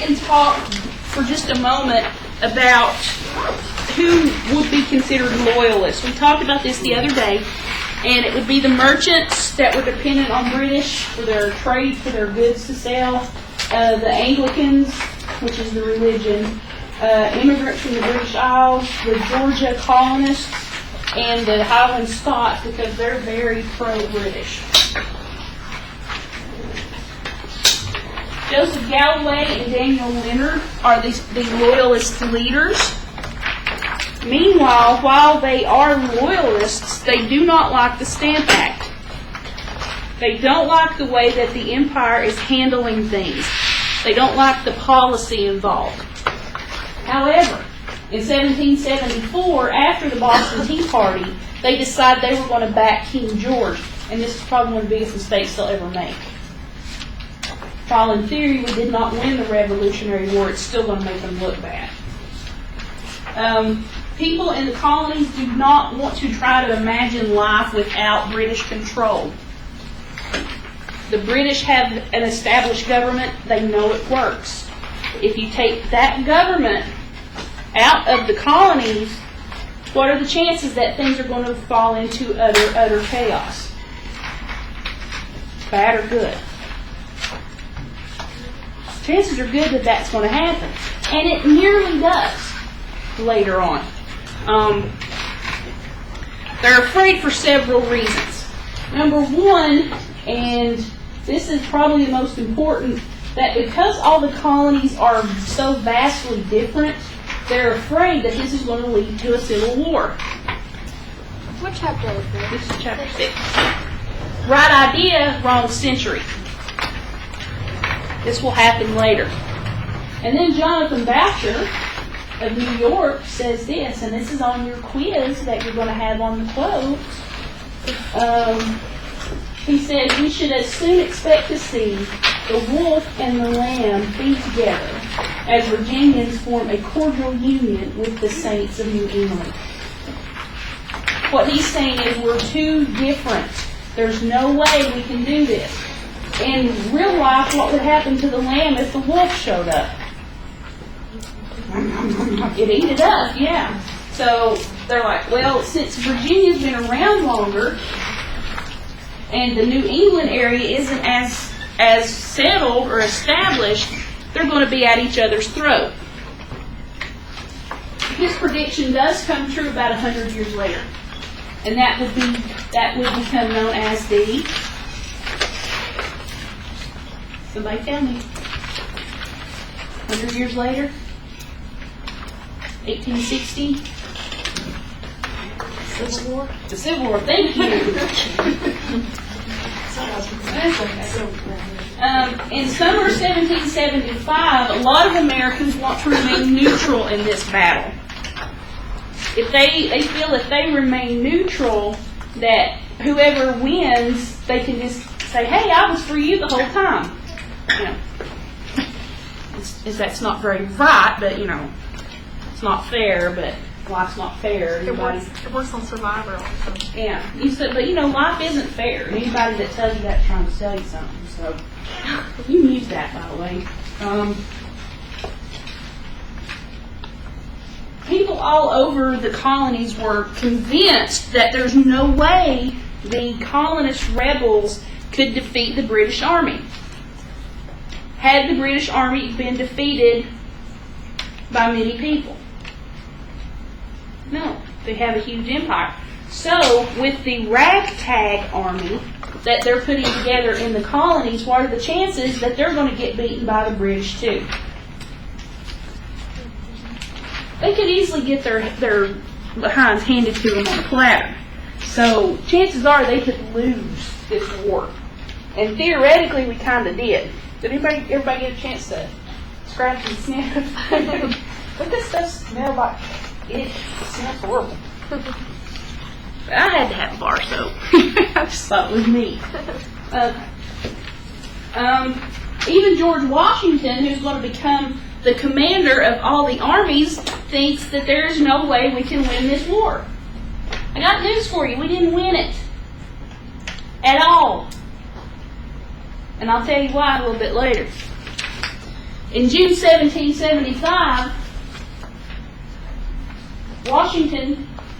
back and talk for just a moment about who would be considered loyalists. We talked about this the other day, and it would be the merchants that were dependent on British for their trade, for their goods to sell, the Anglicans, which is the religion, immigrants from the British Isles, the Georgia colonists, and the Highland Scots, because they're very pro-British. Joseph Galloway and Daniel Leonard are the loyalist leaders. Meanwhile, while they are loyalists, they do not like the Stamp Act. They don't like the way that the empire is handling things. They don't like the policy involved. However, in 1774, after the Boston Tea Party, they decided they were going to back King George, and this is probably one of the biggest mistakes they'll ever make. While in theory we did not win the Revolutionary War, it's still going to make them look bad. People in the colonies do not want to try to imagine life without British control. The British have an established government. They know it works. If you take that government out of the colonies, what are the chances that things are going to fall into utter chaos? Bad or good? Chances are good that that's going to happen. And it nearly does later on. They're afraid for several reasons. Number one, and this is probably the most important, that because all the colonies are so vastly different, they're afraid that this is going to lead to a civil war. What chapter is this? This is chapter 6. Right idea, wrong century. This will happen later. And then Jonathan Boucher of New York says this, and this is on your quiz that you're going to have on the quotes. He says, we should as soon expect to see the wolf and the lamb feed together as Virginians form a cordial union with the saints of New England. What he's saying is we're too different. There's no way we can do this. In real life, what would happen to the lamb if the wolf showed up? It'd eat it up, yeah. So they're like, well, since Virginia's been around longer and the New England area isn't as settled or established, they're going to be at each other's throat. His prediction does come true about 100 years later. And that would become known as the... Somebody tell me. 100 years later? 1860? Civil War? The Civil War. Thank you. In summer 1775, a lot of Americans want to remain neutral in this battle. If they feel if they remain neutral, that whoever wins, they can just say, "Hey, I was for you the whole time." You know, that's not very right, but you know, it's not fair. But life's not fair. It works on Survivor also. Yeah, you said, but you know, life isn't fair. Anybody that tells you that's trying to sell you something. So you can use that, by the way. People all over the colonies were convinced that there's no way the colonist rebels could defeat the British Army. Had the British Army been defeated by many people? No, they have a huge empire. So, with the ragtag army that they're putting together in the colonies, what are the chances that they're going to get beaten by the British too? They could easily get their behinds handed to them on a platter. So, chances are they could lose this war. And theoretically, we kind of did. Did everybody get a chance to scratch and sniff? But this stuff smells like it smells horrible. But I had to have bar soap. I just thought it was neat. Even George Washington, who's going to become the commander of all the armies, thinks that there is no way we can win this war. I got news for you. We didn't win it. At all. And I'll tell you why a little bit later. In June 1775,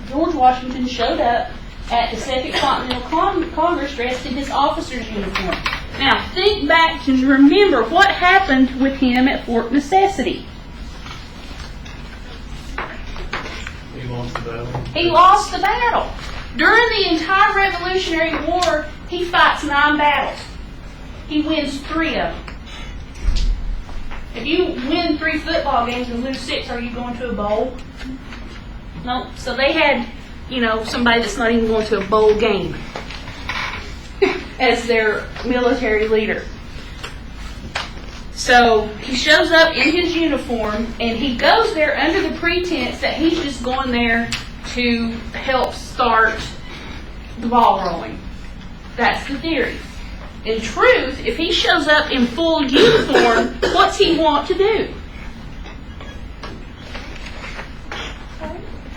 George Washington showed up at the Second Continental Congress dressed in his officer's uniform. Now, think back and remember what happened with him at Fort Necessity. He lost the battle. He lost the battle. During the entire Revolutionary War, he fights 9 battles. He wins 3 of them. If you win 3 football games and lose 6, are you going to a bowl? No. So they had, somebody that's not even going to a bowl game as their military leader. So he shows up in his uniform, and he goes there under the pretense that he's just going there to help start the ball rolling. That's the theory. In truth, if he shows up in full uniform, what's he want to do?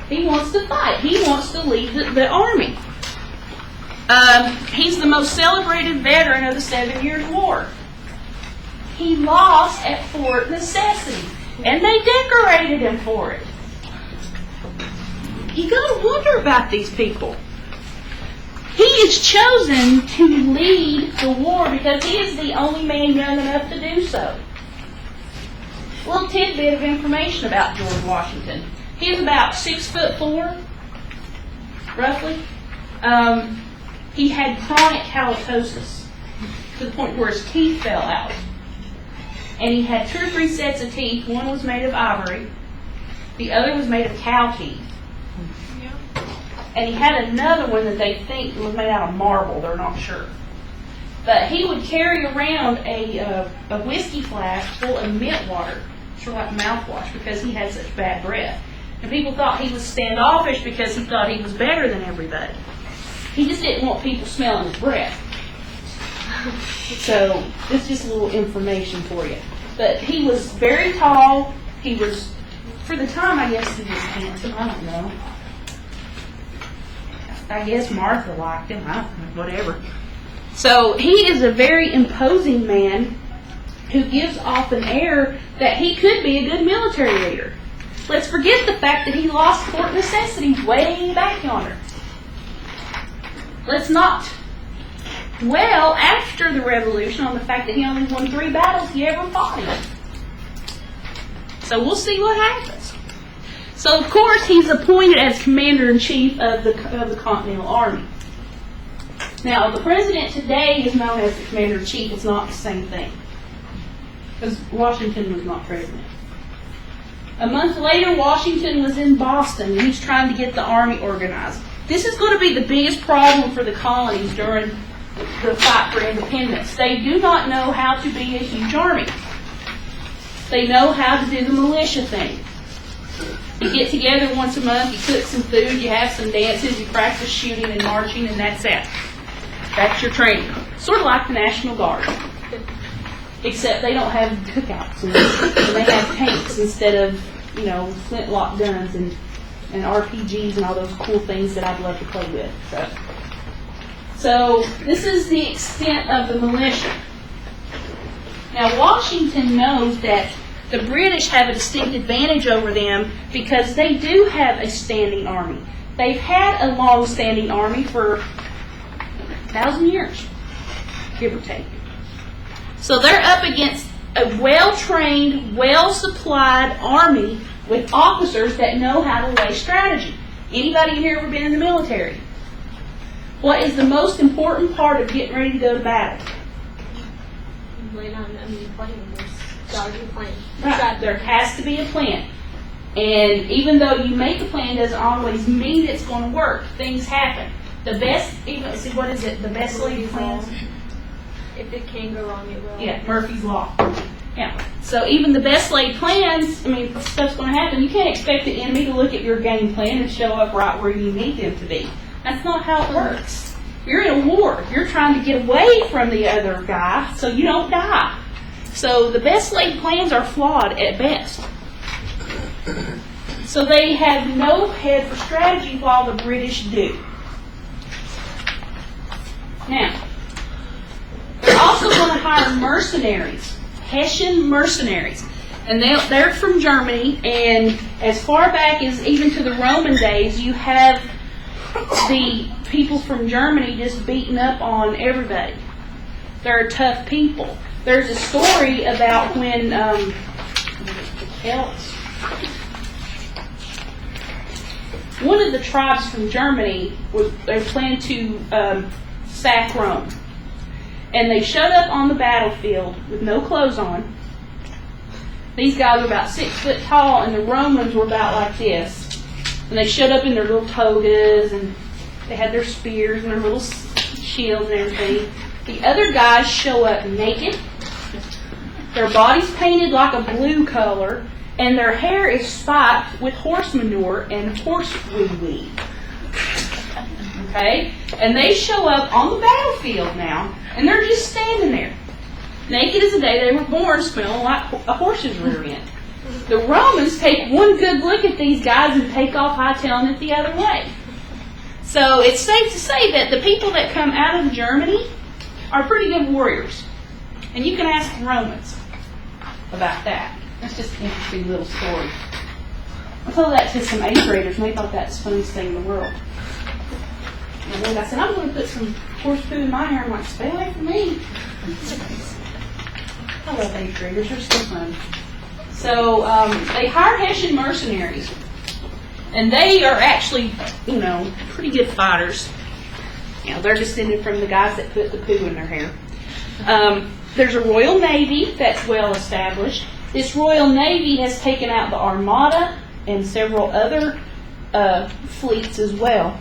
He wants to fight. He wants to lead the army. He's the most celebrated veteran of the 7 Years' War. He lost at Fort Necessity, and they decorated him for it. You got to wonder about these people. He is chosen to lead the war because he is the only man young enough to do so. A little tidbit of information about George Washington. He is about 6'4", roughly. He had chronic halitosis to the point where his teeth fell out. And he had 2 or 3 sets of teeth. One was made of ivory. The other was made of cow teeth. And he had another one that they think was made out of marble. They're not sure. But he would carry around a whiskey flask full of mint water, sort of like mouthwash, because he had such bad breath. And people thought he was standoffish because he thought he was better than everybody. He just didn't want people smelling his breath. So, it's just a little information for you. But he was very tall. He was, for the time, I guess he was handsome. I don't know. I guess Martha liked him. I don't know, whatever. So, he is a very imposing man who gives off an air that he could be a good military leader. Let's forget the fact that he lost Fort Necessity way back yonder. Let's not dwell after the Revolution on the fact that he only won 3 battles he ever fought in. So we'll see what happens. So of course he's appointed as Commander-in-Chief of the Continental Army. Now the President today is known as the Commander-in-Chief. It's not the same thing. Because Washington was not President. A month later, Washington was in Boston, and he's trying to get the army organized. This is going to be the biggest problem for the colonies during the fight for independence. They do not know how to be a huge army. They know how to do the militia thing. You get together once a month, you cook some food, you have some dances, you practice shooting and marching, and that's it. That's your training. Sort of like the National Guard. Except they don't have cookouts and they have tanks instead of, flintlock guns and RPGs and all those cool things that I'd love to play with. So this is the extent of the militia. Now Washington knows that the British have a distinct advantage over them because they do have a standing army. They've had a long-standing army for 1,000 years, give or take. So they're up against a well-trained, well-supplied army with officers that know how to lay strategy. Anybody here ever been in the military? What is the most important part of getting ready to go to battle? Right. There has to be a plan. And even though you make a plan doesn't always mean it's going to work. Things happen. The best laid plans? If it can go wrong, it will. Yeah, Murphy's Law. Yeah. So even the best laid plans, stuff's going to happen. You can't expect the enemy to look at your game plan and show up right where you need them to be. That's not how it works. You're in a war. You're trying to get away from the other guy so you don't die. So the best laid plans are flawed at best. So they have no head for strategy while the British do. Now, they're also going to hire mercenaries, Hessian mercenaries. And they're from Germany, and as far back as even to the Roman days, you have the people from Germany just beating up on everybody. They're tough people. There's a story about when the Celts, one of the tribes from Germany, they planned to sack Rome. And they showed up on the battlefield with no clothes on. These guys were about 6 foot tall, and the Romans were about like this. And they showed up in their little togas, and they had their spears and their little shields and everything. The other guys show up naked. Their bodies painted like a blue color, and their hair is spiked with horse manure and horse wee-wee. Okay? And they show up on the battlefield now, and they're just standing there. Naked as the day they were born, smelling like a horse's rear end. The Romans take one good look at these guys and take off hightailing it the other way. So it's safe to say that the people that come out of Germany are pretty good warriors. And you can ask the Romans about that. That's just an interesting little story. I told that to some 8th graders, and they thought that's the funniest thing in the world. And then I said, I'm going to put some horse poo in my hair. I'm like, stay away from me. I love 8th graders. They're so fun. So they hire Hessian mercenaries. And they are actually, pretty good fighters. They're descended from the guys that put the poo in their hair. There's a Royal Navy that's well established. This Royal Navy has taken out the Armada and several other fleets as well.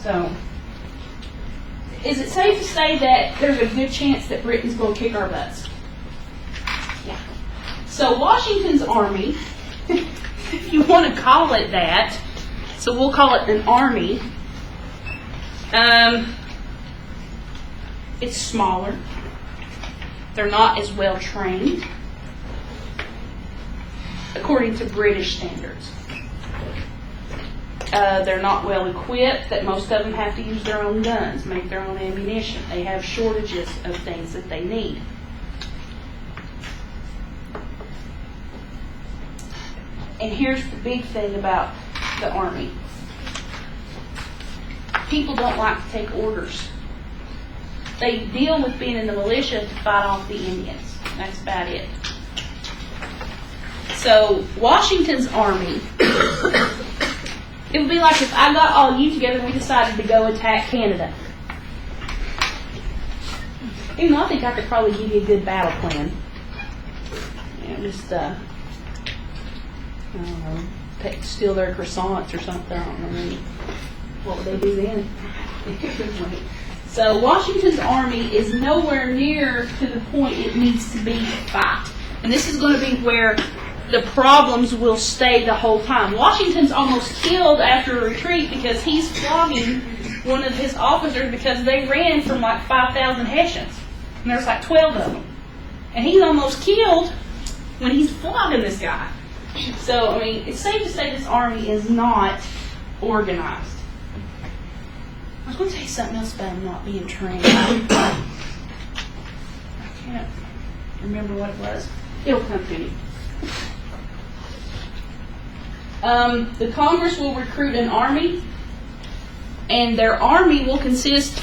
So, is it safe to say that there's a good chance that Britain's going to kick our butts? Yeah. So Washington's army, if you want to call it that, so we'll call it an army. It's smaller. They're not as well trained, according to British standards. They're not well equipped, that most of them have to use their own guns, make their own ammunition. They have shortages of things that they need. And here's the big thing about the Army. People don't like to take orders. They deal with being in the militia to fight off the Indians. That's about it. So, Washington's army, it would be like if I got all you together and we decided to go attack Canada. Even though I think I could probably give you a good battle plan. I don't know, steal their croissants or something. I don't know. What would they do then? So Washington's army is nowhere near to the point it needs to be to fight. And this is going to be where the problems will stay the whole time. Washington's almost killed after a retreat because he's flogging one of his officers because they ran from like 5,000 Hessians. And there's like 12 of them. And he's almost killed when he's flogging this guy. So, it's safe to say this army is not organized. I was going to tell you something else about him not being trained. I can't remember what it was. It'll come to me. The Congress will recruit an army, and their army will consist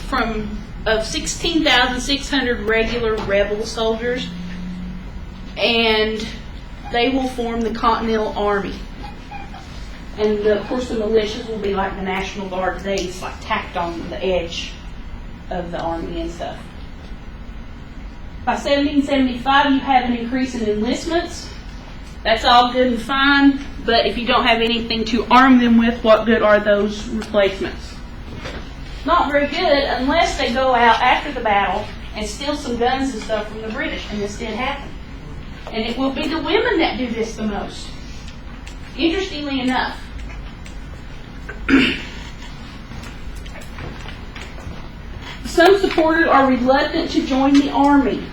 of 16,600 regular rebel soldiers, and they will form the Continental Army. And of course the militias will be like the National Guard today. It's like tacked on the edge of the army and stuff. By 1775 you have an increase in enlistments. That's all good and fine, but if you don't have anything to arm them with, what good are those replacements? Not very good unless they go out after the battle and steal some guns and stuff from the British, and this did happen. And it will be the women that do this the most. Interestingly enough. Some supporters are reluctant to join the army,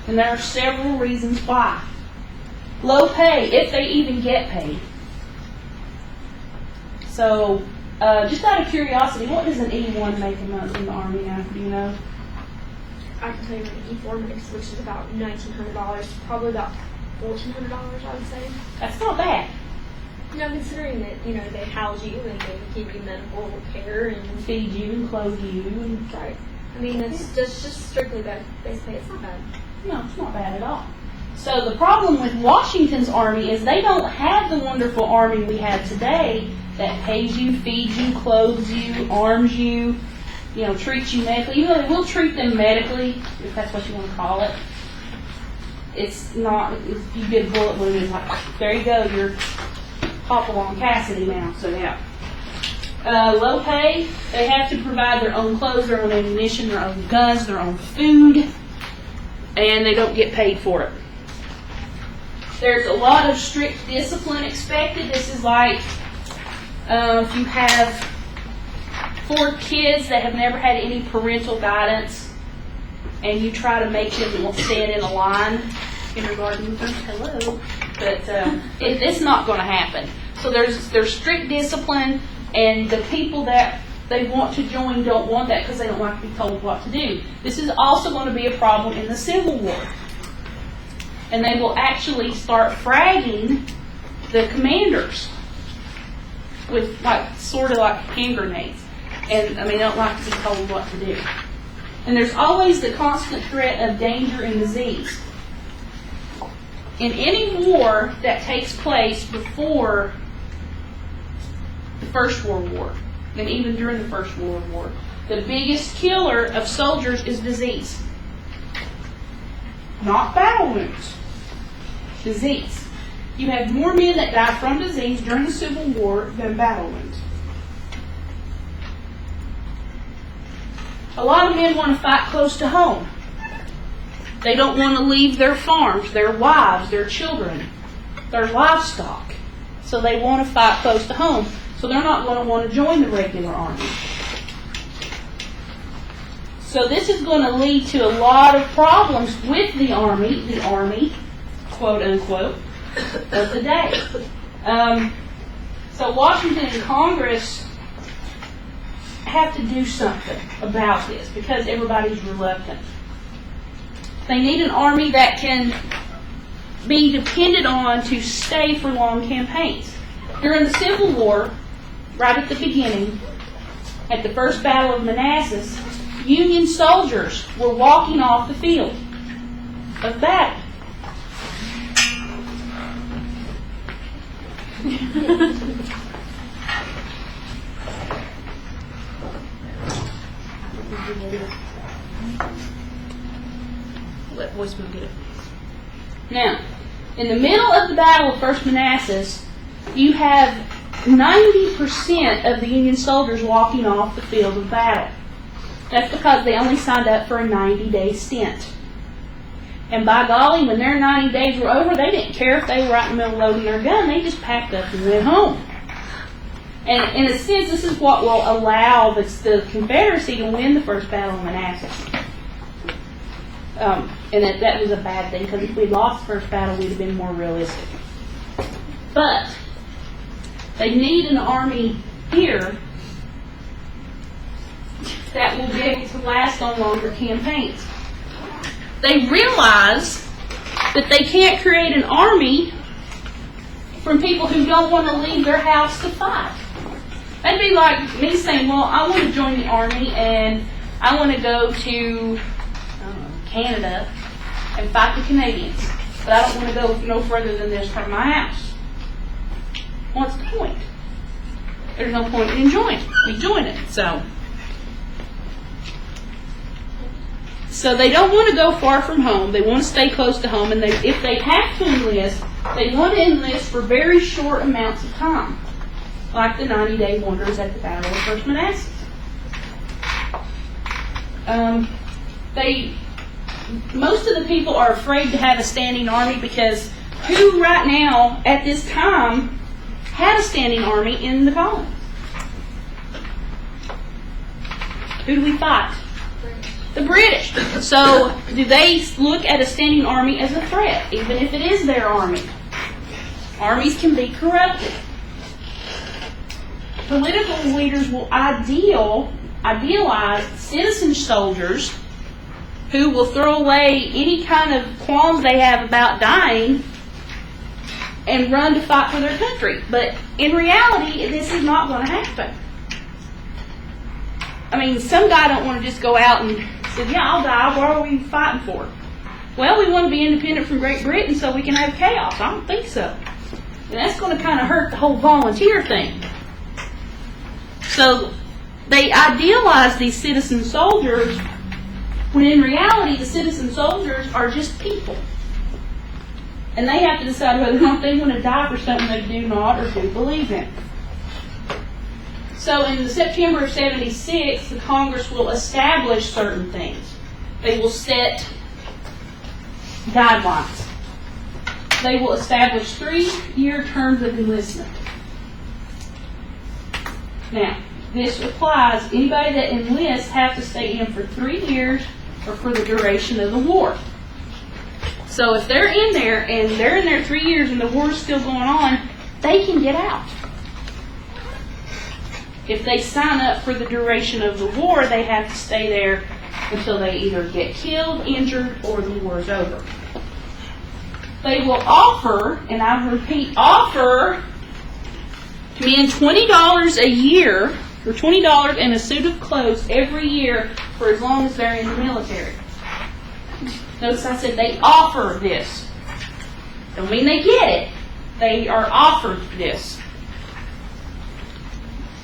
and there are several reasons why. Low pay, if they even get paid. So, just out of curiosity, what does an E1 make a month in the army now? Do you know? I can tell you an E4 mix, which is about $1,900, probably about $1,400, I would say. That's not bad. Considering that, they house you and they give you medical care and Feed you and clothe you. And, right. That's just strictly that base pay. It's not bad. no, it's not bad at all. So the problem with Washington's Army is they don't have the wonderful Army we have today that pays you, feeds you, clothes you, arms you, treats you medically. They will treat them medically, if that's what you want to call it. It's not, if you get a bullet wound, it's like, there you go, you're Hopalong Cassidy now, so yeah. Low pay, they have to provide their own clothes, their own ammunition, their own guns, their own food, and they don't get paid for it. There's a lot of strict discipline expected. This is like if you have 4 kids that have never had any parental guidance and you try to make them stand in a line, kindergarten, hello, but it's not going to happen. So there's strict discipline, and the people that they want to join don't want that because they don't like to be told what to do. This is also going to be a problem in the Civil War. And they will actually start fragging the commanders with sort of like hand grenades. And they don't like to be told what to do. And there's always the constant threat of danger and disease. In any war that takes place before the First World War, and even during the First World War, the biggest killer of soldiers is disease. Not battle wounds. Disease. You have more men that die from disease during the Civil War than battle wounds. A lot of men want to fight close to home. They don't want to leave their farms, their wives, their children, their livestock. So they want to fight close to home. So they're not going to want to join the regular army. So this is going to lead to a lot of problems with the army, quote unquote, of the day. So Washington and Congress have to do something about this because everybody's reluctant. They need an army that can be depended on to stay for long campaigns. During the Civil War, right at the beginning, at the First Battle of Manassas, Union soldiers were walking off the field of battle. Let voicemail get it. Now, in the middle of the Battle of First Manassas, you have 90% of the Union soldiers walking off the field of battle. That's because they only signed up for a 90-day stint. And by golly, when their 90 days were over, they didn't care if they were right in the middle of loading their gun. They just packed up and went home. And in a sense, this is what will allow the Confederacy to win the First Battle of Manassas. And that was a bad thing, because if we'd lost the first battle, we'd have been more realistic. But they need an army here that will be able to last on longer campaigns. They realize that they can't create an army from people who don't want to leave their house to fight. That'd be like me saying, well, I want to join the army and I want to go to Canada and fight the Canadians, but I don't want to go no further than this from my house. What's the point? There's no point in joining it. So they don't want to go far from home. They want to stay close to home, and if they have to enlist, they want to enlist for very short amounts of time, like the 90-day wonders at the Battle of First Manassas. Most of the people are afraid to have a standing army because who right now at this time had a standing army in the colonies? Who do we fight? The British. So do they look at a standing army as a threat, even if it is their army? Armies can be corrupted. Political leaders will idealize citizen soldiers who will throw away any kind of qualms they have about dying and run to fight for their country. But in reality, this is not going to happen. I mean, some guy don't want to just go out and say, yeah, I'll die. What are we fighting for? Well, we want to be independent from Great Britain so we can have chaos. I don't think so. And that's going to kind of hurt the whole volunteer thing. So they idealize these citizen soldiers when in reality the citizen soldiers are just people. And they have to decide whether or not they want to die for something they do not or do believe in. So in September of '76, the Congress will establish certain things. They will set guidelines. They will establish 3-year terms of enlistment. Now, this applies, anybody that enlists have to stay in for 3 years or for the duration of the war. So if they're in there and they're in there 3 years and the war's still going on, they can get out. If they sign up for the duration of the war, they have to stay there until they either get killed, injured, or the war is over. They will offer, and I repeat, offer men $20 a year, or $20 and a suit of clothes every year for as long as they're in the military. Notice I said they offer this. Don't mean they get it. They are offered this.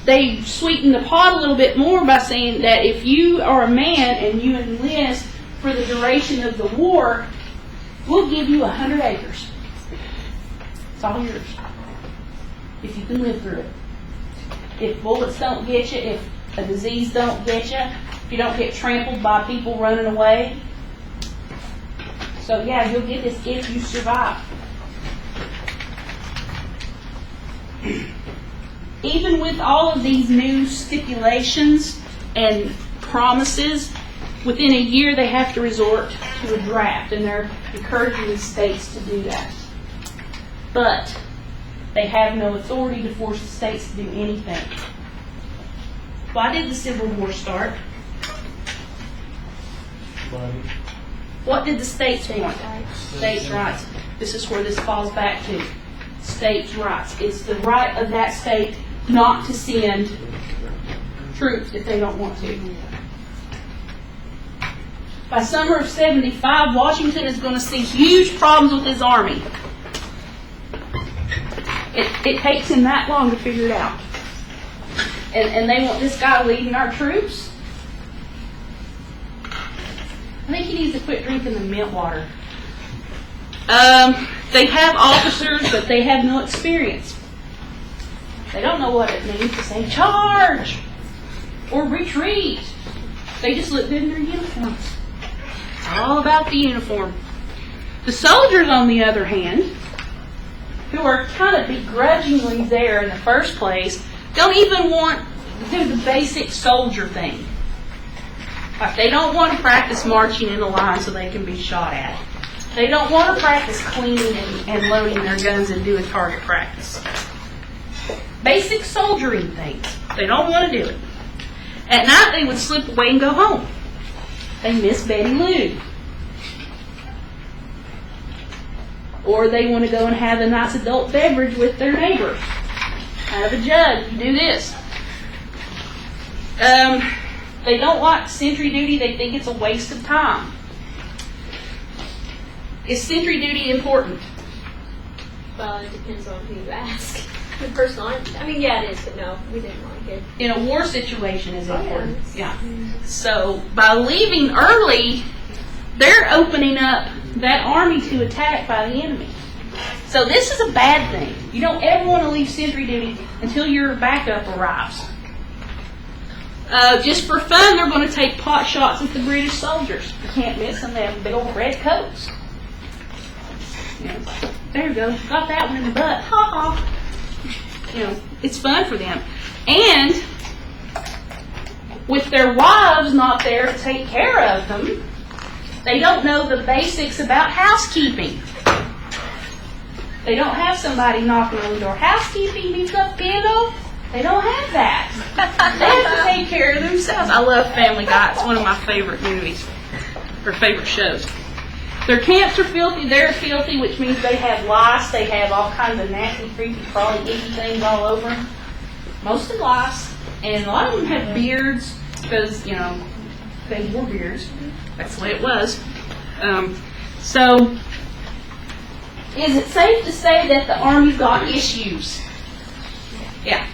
They sweeten the pot a little bit more by saying that if you are a man and you enlist for the duration of the war, we'll give you 100 acres. It's all yours. If you can live through it. If bullets don't get you, if a disease don't get you, if you don't get trampled by people running away. So yeah, you'll get this if you survive. Even with all of these new stipulations and promises, within a year they have to resort to a draft, and they're encouraging the states to do that. But they have no authority to force the states to do anything. Why did the Civil War start? Money. What did the states want? States' rights. This is where this falls back to. States' rights. It's the right of that state not to send troops if they don't want to. By summer of '75, Washington is going to see huge problems with his army. It takes him that long to figure it out. And they want this guy leading our troops? I think he needs to quit drinking the mint water. They have officers, but they have no experience. They don't know what it means to say charge or retreat. They just look good in their uniforms. It's all about the uniform. The soldiers, on the other hand, who are kind of begrudgingly there in the first place, don't even want to do the basic soldier thing. Like they don't want to practice marching in a line so they can be shot at. They don't want to practice cleaning and loading their guns and doing target practice. Basic soldiering things. They don't want to do it. At night they would slip away and go home. They miss Betty Lou. Or they want to go and have a nice adult beverage with their neighbor. Out of a jug. You do this. They don't like sentry duty. They think it's a waste of time. Is sentry duty important? Well, it depends on who you ask. The person I mean, yeah, it is, but no, we didn't like it. In a war situation is important. Yeah. So by leaving early, they're opening up that army to attack by the enemy. So this is a bad thing. You don't ever want to leave sentry duty until your backup arrives. Just for fun, they're going to take pot shots at the British soldiers. You can't miss them. They have big old red coats. You know, there you go. Got that one in the butt. Ha ha. You know, it's fun for them. And with their wives not there to take care of them, they don't know the basics about housekeeping. They don't have somebody knocking on the door. Housekeeping, who's up candle? They don't have that. They have to take care of themselves. I love Family Guy. It's one of my favorite movies. her favorite shows. Their camps are filthy, they're filthy, which means they have lice, they have all kinds of nasty, creepy, crawly, icky things all over them. Mostly lice. And a lot of them have beards, because, you know, they wore beards. That's the way it was. So, is it safe to say that the Army's got issues? Yeah.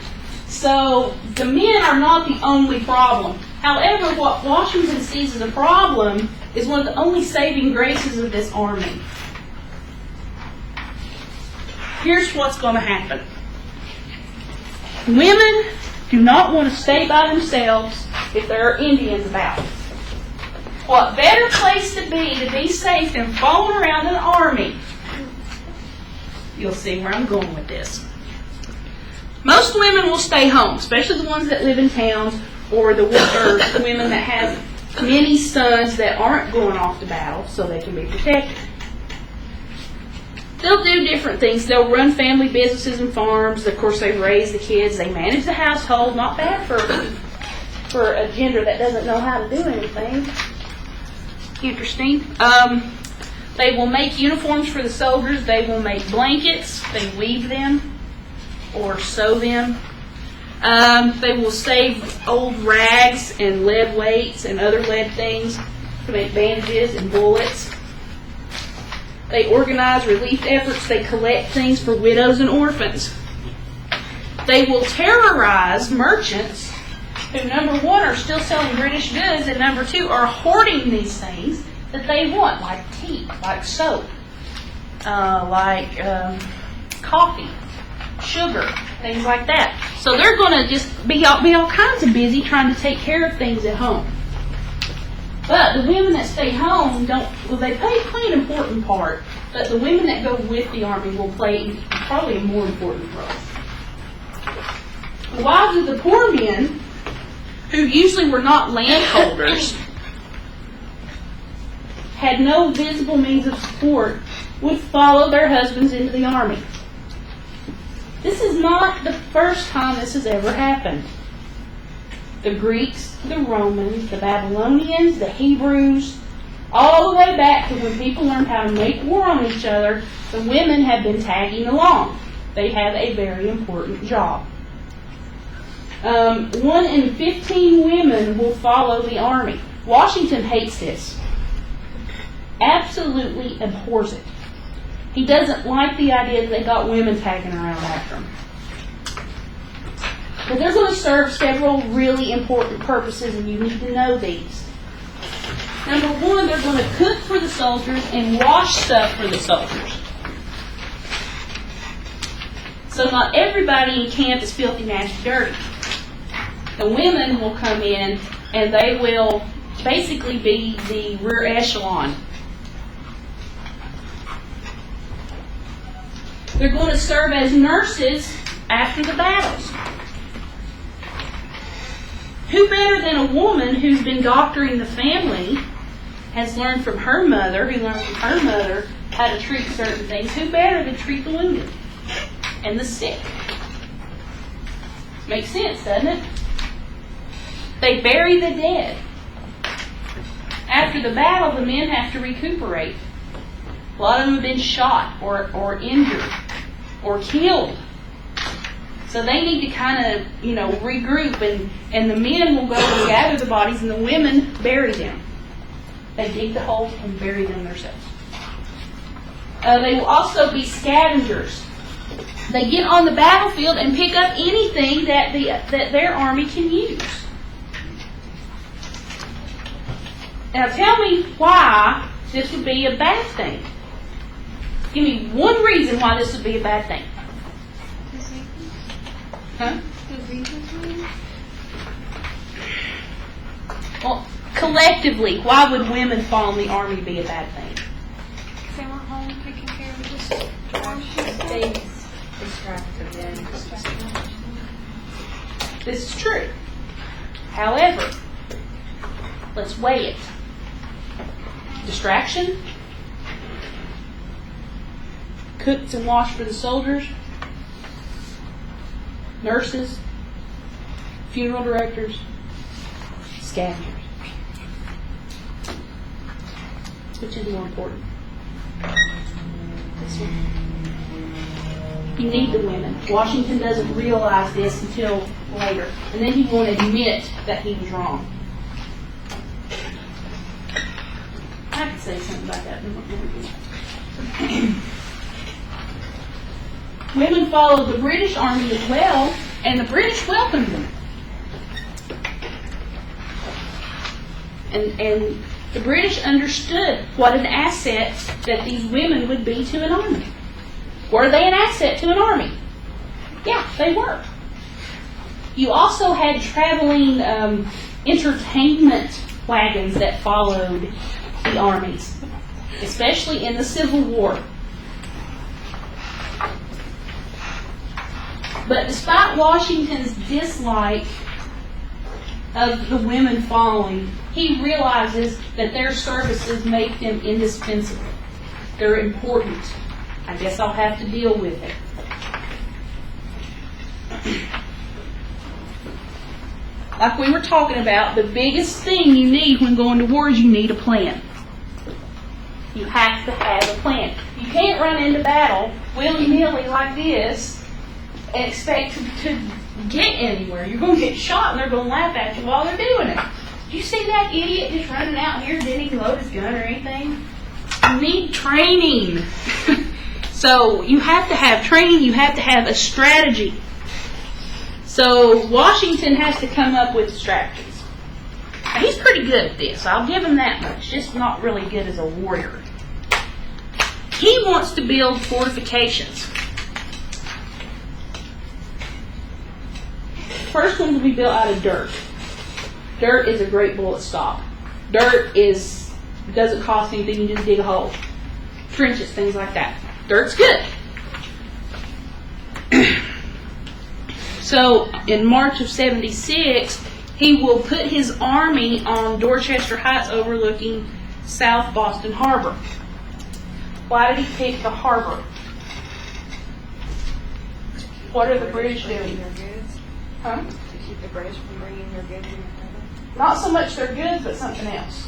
So, the men are not the only problem. However, what Washington sees as a problem is one of the only saving graces of this Army. Here's what's going to happen. Women do not want to stay by themselves if there are Indians about. What better place to be safe than following around an army? You'll see where I'm going with this. Most women will stay home, especially the ones that live in towns or the women that have many sons that aren't going off to battle so they can be protected. They'll do different things. They'll run family businesses and farms. Of course, they raise the kids. They manage the household. Not bad for a gender that doesn't know how to do anything. Interesting. They will make uniforms for the soldiers. They will make blankets. They weave them or sew them. They will save old rags and lead weights and other lead things to make bandages and bullets. They organize relief efforts. They collect things for widows and orphans. They will terrorize merchants who, number one, are still selling British goods, and number two, are hoarding these things that they want, like tea, like soap, like coffee, sugar, things like that. So they're going to just be all kinds of busy trying to take care of things at home. But the women that stay home they play an important part, but the women that go with the Army will play probably a more important role. The wives of the poor men, who usually were not landholders, had no visible means of support, would follow their husbands into the Army. This is not the first time this has ever happened. The Greeks, the Romans, the Babylonians, the Hebrews, all the way back to when people learned how to make war on each other, the women have been tagging along. They have a very important job. 1 in 15 women will follow the Army. Washington hates this. Absolutely abhors it. He doesn't like the idea that they got women tagging around after them. But they're going to serve several really important purposes, and you need to know these. Number one, they're going to cook for the soldiers and wash stuff for the soldiers. So not everybody in camp is filthy, nasty, dirty. The women will come in, and they will basically be the rear echelon. They're going to serve as nurses after the battles. Who better than a woman who's been doctoring the family, has learned from her mother, who learned from her mother how to treat certain things, who better to treat the wounded and the sick? Makes sense, doesn't it? They bury the dead. After the battle, the men have to recuperate. A lot of them have been shot or injured or killed. So they need to kind of, regroup, and the men will go and gather the bodies, and the women bury them. They dig the holes and bury them themselves. They will also be scavengers. They get on the battlefield and pick up anything that their army can use. Now tell me why this would be a bad thing. Give me one reason why this would be a bad thing. Huh? Well, collectively, why would women follow the Army be a bad thing? They weren't home taking care of just This is true. However, let's weigh it. Distraction, cooked and washed for the soldiers, nurses, funeral directors, scavengers. Which is more important? This one. You need the women. Washington doesn't realize this until later. And then he won't admit that he was wrong. I could say something about that. Women followed the British Army as well, and the British welcomed them. And the British understood what an asset that these women would be to an army. Were they an asset to an army? Yeah, they were. You also had traveling entertainment wagons that followed the armies, especially in the Civil War. But despite Washington's dislike of the women following, he realizes that their services make them indispensable. They're important. I guess I'll have to deal with it. Like we were talking about, the biggest thing you need when going to war is you need a plan. You have to have a plan. You can't run into battle willy-nilly like this and expect to get anywhere. You're going to get shot and they're going to laugh at you while they're doing it. Did you see that idiot just running out here, didn't even load his gun or anything? You need training. So you have to have training, you have to have a strategy. So Washington has to come up with strategies. Now, he's pretty good at this, I'll give him that much, just not really good as a warrior. He wants to build fortifications. First one will be built out of dirt. Dirt is a great bullet stop. Dirt doesn't cost anything, you just dig a hole. Trenches, things like that. Dirt's good. So in March of '76, he will put his army on Dorchester Heights overlooking South Boston Harbor. Why did he pick the harbor? What are the British doing? Huh? To keep the British from bringing their goods in. Not so much their goods, but something else.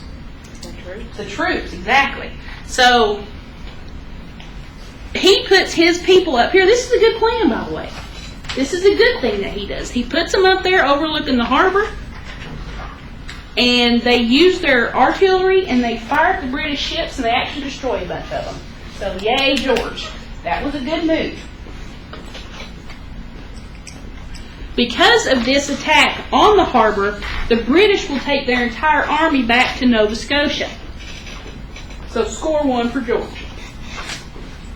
The troops. The troops, exactly. So he puts his people up here. This is a good plan, by the way. This is a good thing that he does. He puts them up there overlooking the harbor, and they use their artillery, and they fire at the British ships, and they actually destroy a bunch of them. So yay, George. That was a good move. Because of this attack on the harbor, the British will take their entire army back to Nova Scotia. So score one for George.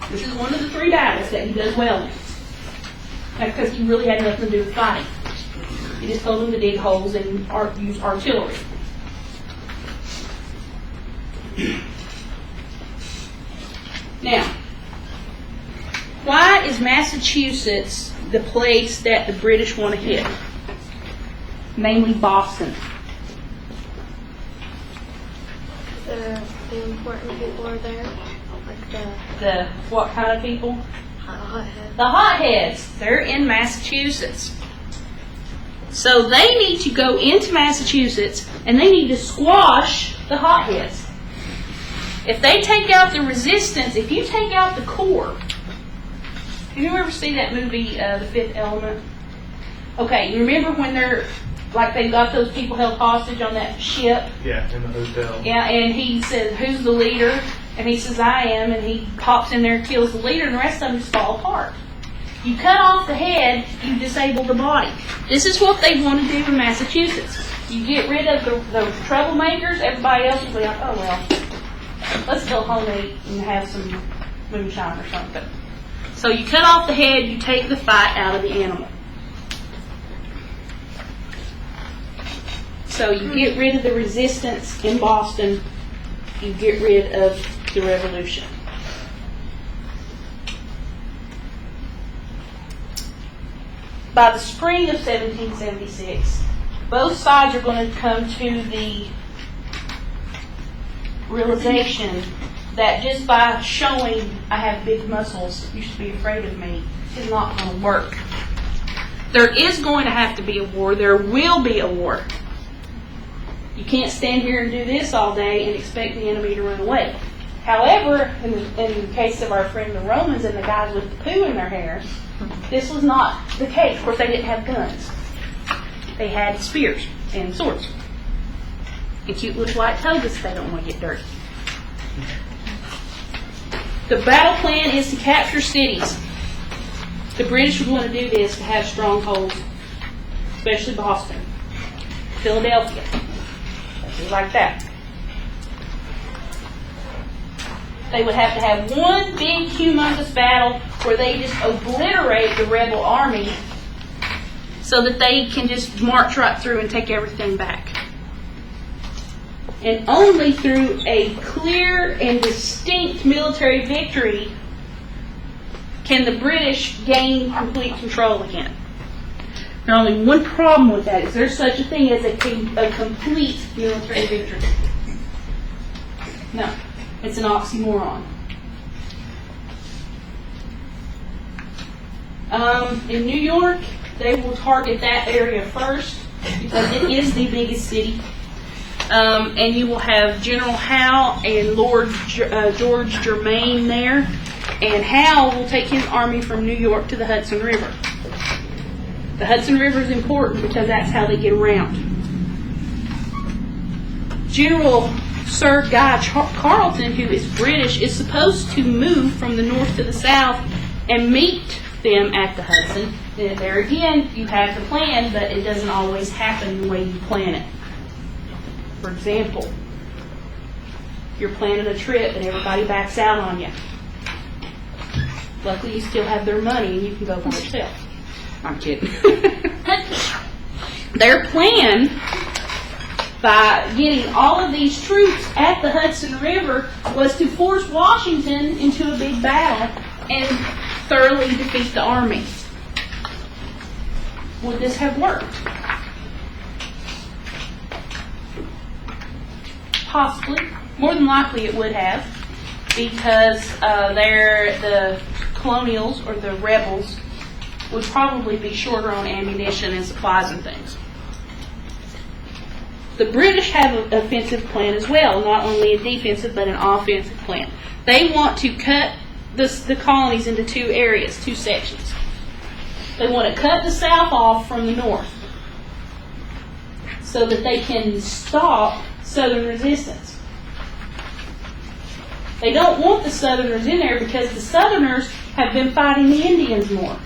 This is one of the 3 battles that he does well in. Because he really had nothing to do with fighting. He just told them to dig holes and use artillery. Now, why is Massachusetts the place that the British want to hit? Namely Boston. The important people are there. Like The what kind of people? hotheads. The hotheads. They're in Massachusetts. So they need to go into Massachusetts and they need to squash the hotheads. If they take out the resistance, if you take out the core, have you ever seen that movie, The Fifth Element? Okay, you remember when they got those people held hostage on that ship? Yeah, in the hotel. Yeah, and he said, who's the leader? And he says, I am, and he pops in there and kills the leader, and the rest of them just fall apart. You cut off the head, you disable the body. This is what they want to do in Massachusetts. You get rid of the troublemakers, everybody else will be like, oh well, let's go home and have some moonshine or something. So you cut off the head, you take the fight out of the animal. So you get rid of the resistance in Boston, you get rid of the revolution. By the spring of 1776, both sides are going to come to the realization that just by showing I have big muscles, you should be afraid of me, is not going to work. There is going to have to be a war. There will be a war. You can't stand here and do this all day and expect the enemy to run away. However, in the case of our friend the Romans and the guys with the poo in their hair, this was not the case. Of course, they didn't have guns. They had spears and swords. And cute little white togas if they don't want to get dirty. The battle plan is to capture cities. The British would want to do this to have strongholds, especially Boston, Philadelphia, things like that. They would have to have one big, humongous battle where they just obliterate the rebel army so that they can just march right through and take everything back. And only through a clear and distinct military victory can the British gain complete control again. There's only one problem with that: is there's such a thing as a complete military victory. No, it's an oxymoron. In New York, they will target that area first because it is the biggest city. And you will have General Howe and Lord George Germain there. And Howe will take his army from New York to the Hudson River. The Hudson River is important because that's how they get around. General Sir Guy Carleton, who is British, is supposed to move from the north to the south and meet them at the Hudson. And there again, you have the plan, but it doesn't always happen the way you plan it. For example, you're planning a trip and everybody backs out on you. Luckily, you still have their money and you can go by yourself. I'm kidding. Their plan, by getting all of these troops at the Hudson River, was to force Washington into a big battle and thoroughly defeat the army. Would this have worked? Possibly. More than likely it would have, because the colonials or the rebels would probably be shorter on ammunition and supplies and things. The British have an offensive plan as well, not only a defensive but an offensive plan. They want to cut the colonies into two areas, two sections. They want to cut the south off from the north so that they can stop Southern resistance. They don't want the Southerners in there because the Southerners have been fighting the Indians more.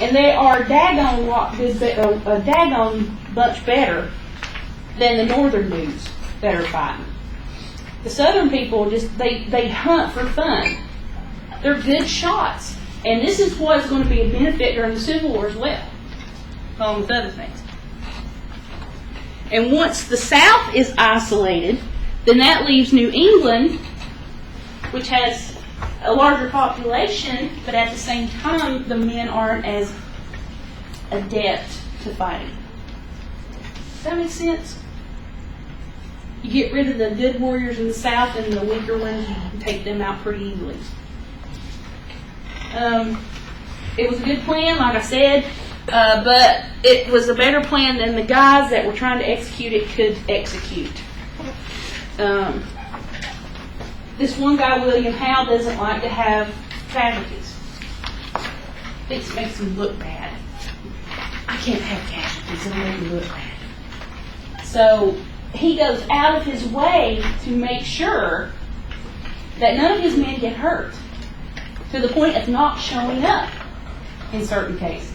And they are a daggone bunch better than the Northern dudes that are fighting. The Southern people they hunt for fun. They're good shots. And this is what's going to be a benefit during the Civil War as well, along with other things. And once the South is isolated, then that leaves New England, which has a larger population, but at the same time, the men aren't as adept to fighting. Does that make sense? You get rid of the good warriors in the South, and the weaker ones, you can take them out pretty easily. It was a good plan, like I said, but it was a better plan than the guys that were trying to execute it could execute. This one guy, William Howe, doesn't like to have casualties. Thinks it makes him look bad. I can't have casualties, it'll make me look bad. So he goes out of his way to make sure that none of his men get hurt, to the point of not showing up in certain cases.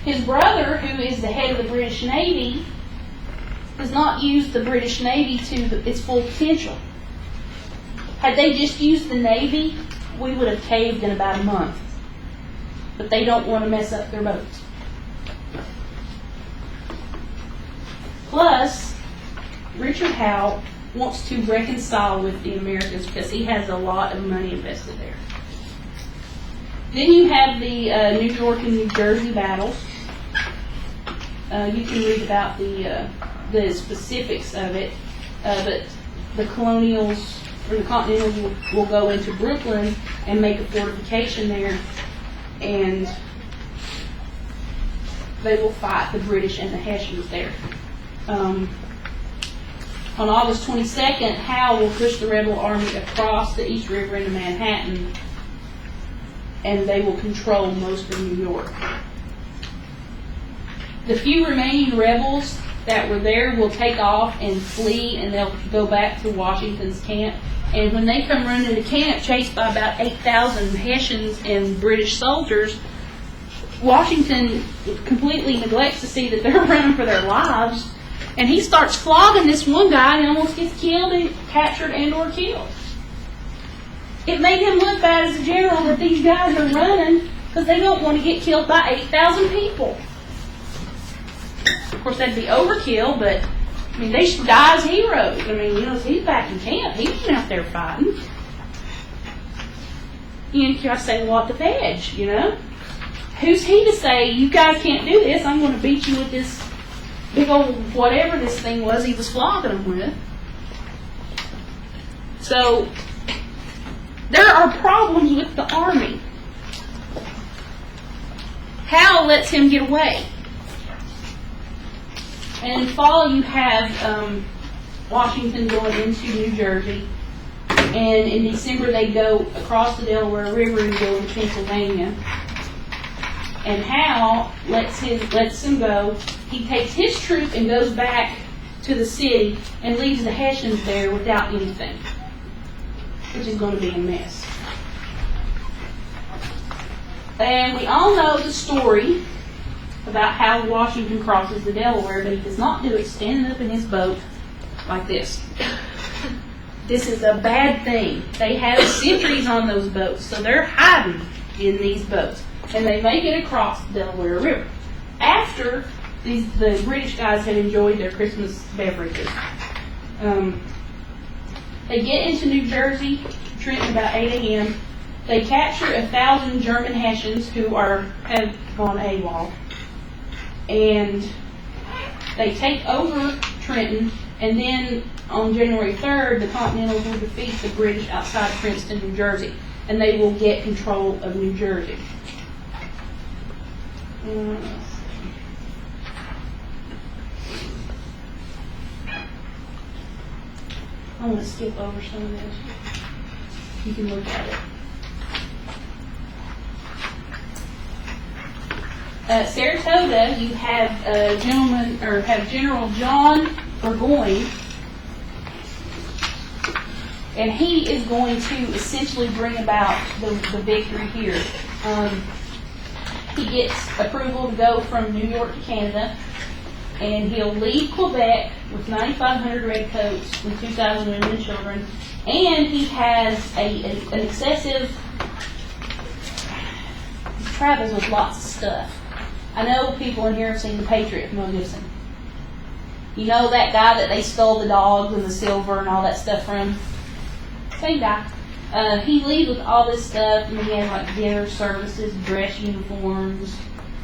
His brother, who is the head of the British Navy, does not use the British Navy to its full potential. Had they just used the Navy, we would have caved in about a month. But they don't want to mess up their boats. Plus, Richard Howe wants to reconcile with the Americans because he has a lot of money invested there. Then you have the New York and New Jersey battles. You can read about the specifics of it, but the colonials or the Continentals will go into Brooklyn and make a fortification there, and they will fight the British and the Hessians there. On August 22nd, Howe will push the rebel army across the East River into Manhattan, and they will control most of New York. The few remaining rebels that were there will take off and flee, and they'll go back to Washington's camp. And when they come running into camp, chased by about 8,000 Hessians and British soldiers, Washington completely neglects to see that they're running for their lives, and he starts flogging this one guy and almost gets killed and captured and or killed. It made him look bad as a general that these guys are running because they don't want to get killed by 8,000 people. Of course, that'd be overkill, but I mean, they should die as heroes. I mean, you know, he's back in camp. He wasn't out there fighting. You know, I say, well, at the edge, you know? Who's he to say, you guys can't do this, I'm going to beat you with this big old whatever this thing was he was flogging them with. So, there are problems with the army. Howe lets him get away. And in fall, you have Washington going into New Jersey. And in December, they go across the Delaware River and go to Pennsylvania. And Howe lets him go. He takes his troop and goes back to the city and leaves the Hessians there without anything, which is going to be a mess. And we all know the story about how Washington crosses the Delaware, but he does not do it standing up in his boat like this. This is a bad thing. They have sentries on those boats, so they're hiding in these boats. And they make it across the Delaware River. After the British guys had enjoyed their Christmas beverages. They get into New Jersey, Trenton, about 8 a.m. They capture 1,000 German Hessians who have gone AWOL. And they take over Trenton, and then on January 3rd, the Continentals will defeat the British outside of Princeton, New Jersey, and they will get control of New Jersey. I want to skip over some of this. You can look at it. At Saratoga, you have General John Burgoyne, and he is going to essentially bring about the victory here. He gets approval to go from New York to Canada, and he'll leave Quebec with 9,500 redcoats and 2,000 women and children, and he has an excessive, he travels with lots of stuff. I know people in here have seen The Patriot from Mel Gibson. You know that guy that they stole the dogs and the silver and all that stuff from? Same guy. He leaves with all this stuff, and he has like dinner services, dress uniforms,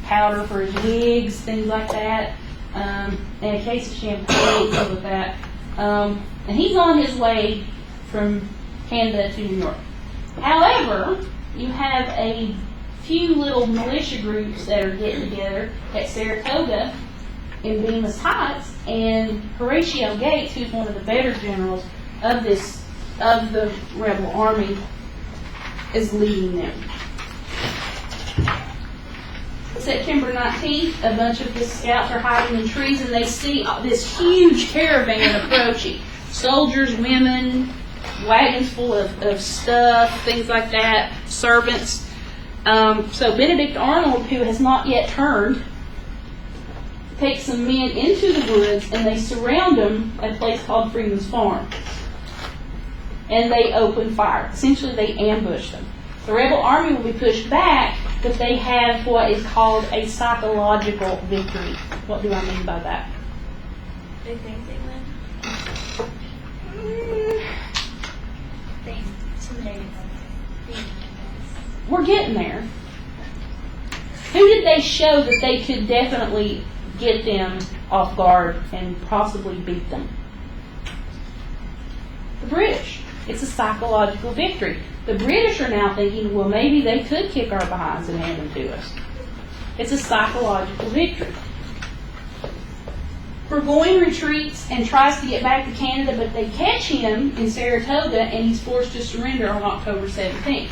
powder for his wigs, things like that, and a case of champagne, stuff like that. And he's on his way from Canada to New York. However, you have a few little militia groups that are getting together at Saratoga in Bemis Heights, and Horatio Gates, who's one of the better generals of the rebel army, is leading them. September 19th, a bunch of the scouts are hiding in trees, and they see this huge caravan approaching. Soldiers, women, wagons full of stuff, things like that, servants. So Benedict Arnold, who has not yet turned, takes some men into the woods, and they surround them at a place called Freeman's Farm. And they open fire. Essentially, they ambush them. The rebel army will be pushed back, but they have what is called a psychological victory. What do I mean by that? Big things they win. We're getting there. Who did they show that they could definitely get them off guard and possibly beat them? The British. It's a psychological victory. The British are now thinking, well, maybe they could kick our behinds and hand them to us. It's a psychological victory. Burgoyne retreats and tries to get back to Canada, but they catch him in Saratoga and he's forced to surrender on October 17th.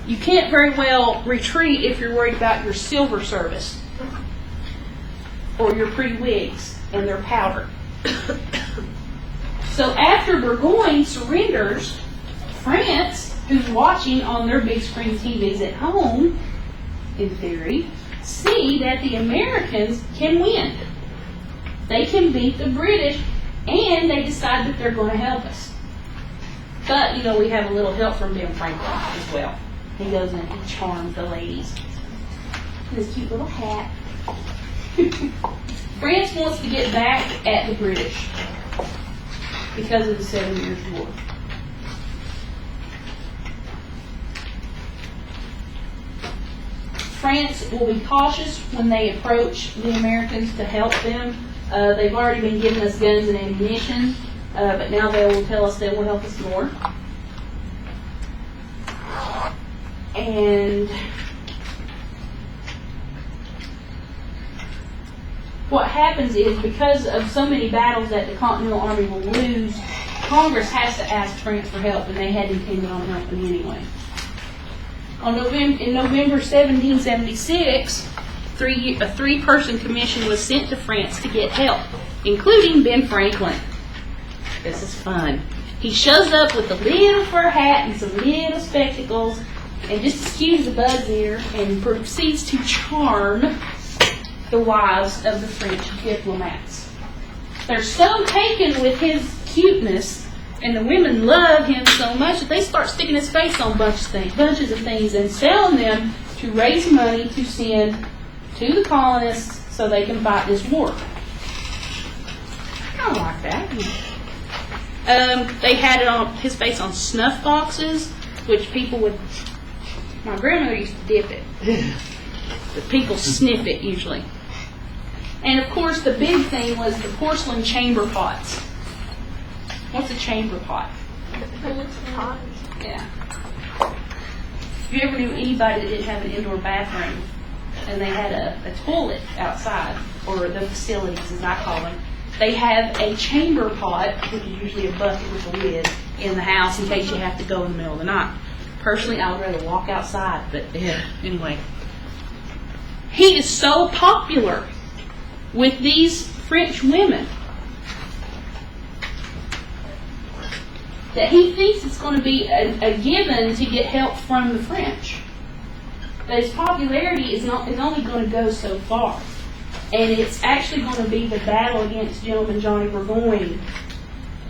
You can't very well retreat if you're worried about your silver service or your pretty wigs and their powder. So after Burgoyne surrenders, France, who's watching on their big screen TVs at home, in theory, see that the Americans can win. They can beat the British, and they decide that they're going to help us. But, you know, we have a little help from Ben Franklin as well. He goes in and charms the ladies. This cute little hat. France wants to get back at the British because of the 7 Years' War. France will be cautious when they approach the Americans to help them. They've already been giving us guns and ammunition, but now they will tell us they will help us more. And what happens is, because of so many battles that the Continental Army will lose, Congress has to ask France for help, and they had intended on helping anyway. In November 1776, a three-person commission was sent to France to get help, including Ben Franklin. This is fun. He shows up with a little fur hat and some little spectacles and just skews the buzz ear and proceeds to charm the wives of the French diplomats. They're so taken with his cuteness, and the women love him so much that they start sticking his face on bunches of things and selling them to raise money to send to the colonists so they can fight this war. I don't like that. They had it on his face on snuff boxes, which people would. My grandmother used to dip it, but people sniff it usually. And of course, the big thing was the porcelain chamber pots. What's a chamber pot? Yeah. If you ever knew anybody that didn't have an indoor bathroom and they had a toilet outside, or the facilities as I call them, they have a chamber pot, which is usually a bucket with a lid, in the house in case you have to go in the middle of the night. Personally, I would rather walk outside, but anyway. He is so popular with these French women that he thinks it's going to be a given to get help from the French. But his popularity is only going to go so far. And it's actually going to be the battle against Gentleman Johnny Burgoyne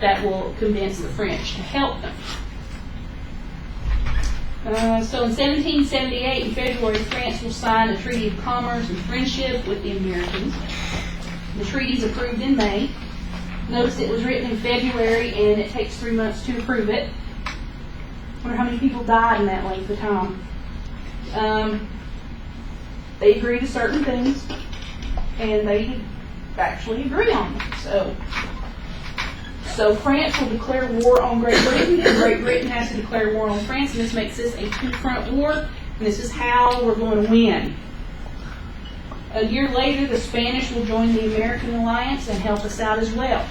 that will convince the French to help them. So in 1778, in February, France will sign a treaty of commerce and friendship with the Americans. The treaty is approved in May. Notice it was written in February and it takes 3 months to approve it. I wonder how many people died in that length of time. They agree to certain things and they actually agree on them. So France will declare war on Great Britain, and Great Britain has to declare war on France, and this makes this a two-front war, and this is how we're going to win. A year later, the Spanish will join the American alliance and help us out as well.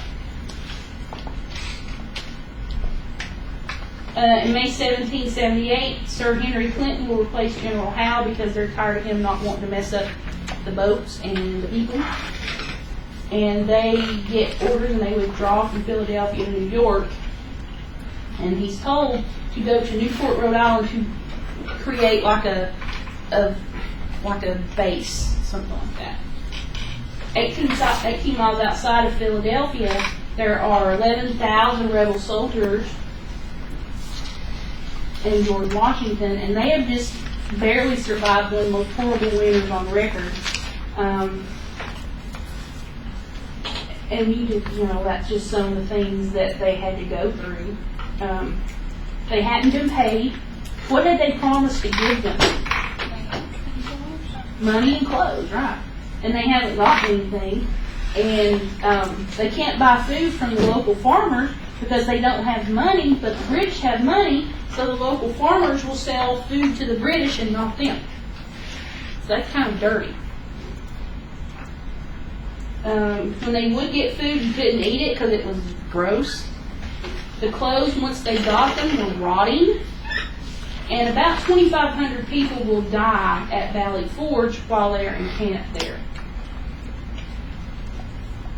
In May 1778, Sir Henry Clinton will replace General Howe because they're tired of him not wanting to mess up the boats and the people. And they get orders and they withdraw from Philadelphia to New York. And he's told to go to Newport, Rhode Island to create like a base, something like that. 18 miles outside of Philadelphia, there are 11,000 rebel soldiers in George Washington, and they have just barely survived one of the most horrible winters on record. And that's just some of the things that they had to go through. They hadn't been paid. What had they promised to give them? Money and clothes, right? And they haven't got anything. And they can't buy food from the local farmers because they don't have money, but the British have money, so the local farmers will sell food to the British and not them. So that's kind of dirty. When they would get food, you couldn't eat it because it was gross. The clothes, once they got them, were rotting. And about 2,500 people will die at Valley Forge while they're encamped there.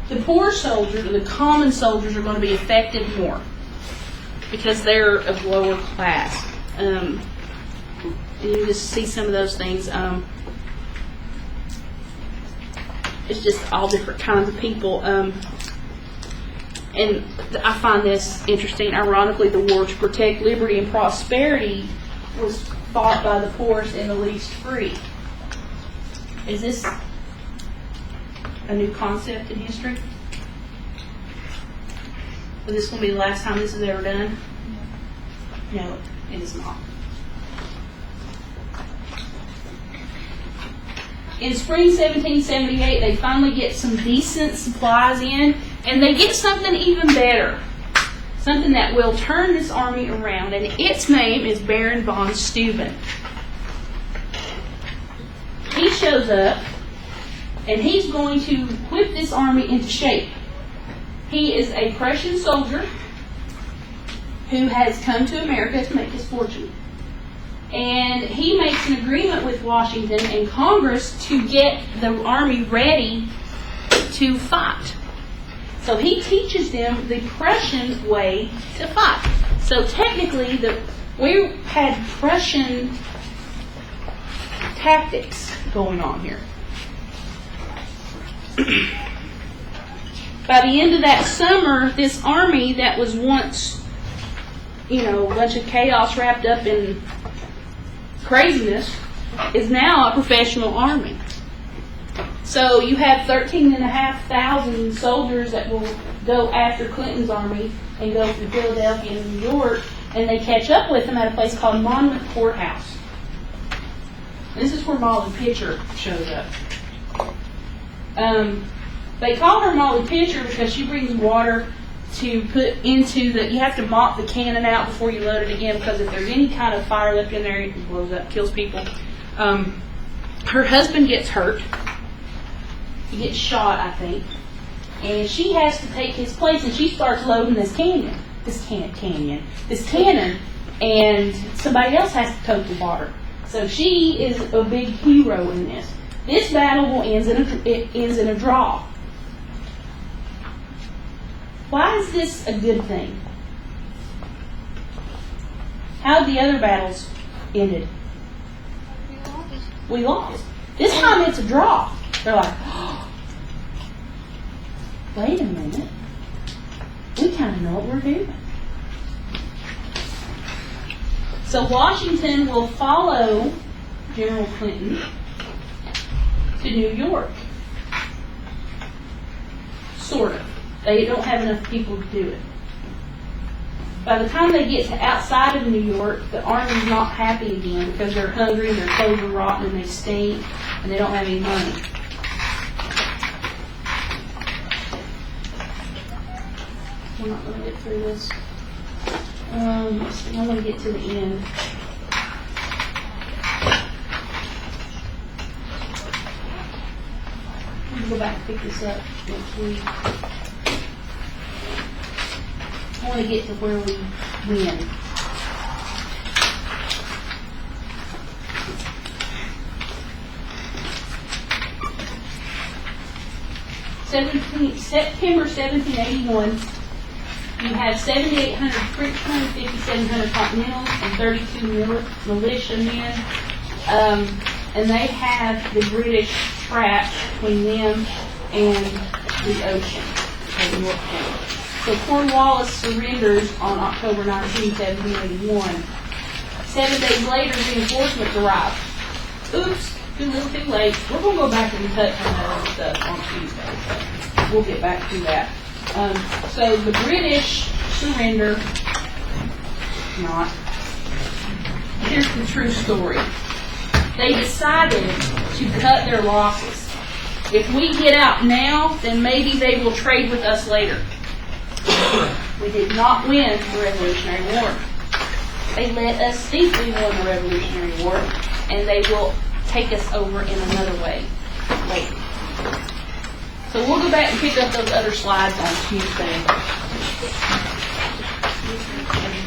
The poor soldiers, or the common soldiers, are going to be affected more because they're of lower class. You just see some of those things. It's just all different kinds of people. And I find this interesting. Ironically, the war to protect liberty and prosperity was fought by the poorest and the least free. Is this a new concept in history? Is this going to be the last time this is ever done? No, it is not. In spring 1778, they finally get some decent supplies in, and they get something even better. Something that will turn this army around, and its name is Baron von Steuben. He shows up, and he's going to whip this army into shape. He is a Prussian soldier who has come to America to make his fortune. And he makes an agreement with Washington and Congress to get the army ready to fight. So he teaches them the Prussian way to fight. So technically, we had Prussian tactics going on here. By the end of that summer, this army that was once, a bunch of chaos wrapped up in craziness is now a professional army. So you have 13,500 soldiers that will go after Clinton's army and go through Philadelphia and New York, and they catch up with them at a place called Monmouth Courthouse. This is where Molly Pitcher shows up. They call her Molly Pitcher because she brings water to put into you have to mop the cannon out before you load it again, because if there's any kind of fire left in there, it blows up, kills people. Her husband gets hurt. He gets shot, I think. And she has to take his place, and she starts loading this cannon, and somebody else has to tote the water. So she is a big hero in this. This battle ends in a draw. Why is this a good thing? How have the other battles ended? We lost. This time it's a draw. They're like, oh, wait a minute. We kind of know what we're doing. So Washington will follow General Clinton to New York. Sort of. They don't have enough people to do it. By the time they get to outside of New York, the army's not happy again because they're hungry and their clothes are rotten and they stink and they don't have any money. We're not going to get through this. Let's see, I'm going to get to the end. I'm going to go back and pick this up next week. I want to get to where we win. September 1781, you have 7,800 Frenchmen, 5,700 Continentals, and 32 militia men. And they have the British trapped between them and the ocean of Yorktown. So Cornwallis surrenders on October 19, 1781. 7 days later, reinforcements arrive. Oops, too little, too late. We're going to go back and touch on that other stuff on Tuesday. So we'll get back to that. So the British surrender. Not. Here's the true story. They decided to cut their losses. If we get out now, then maybe they will trade with us later. We did not win the Revolutionary War. They let us think we won the Revolutionary War, and they will take us over in another way later. So we'll go back and pick up those other slides on Tuesday. And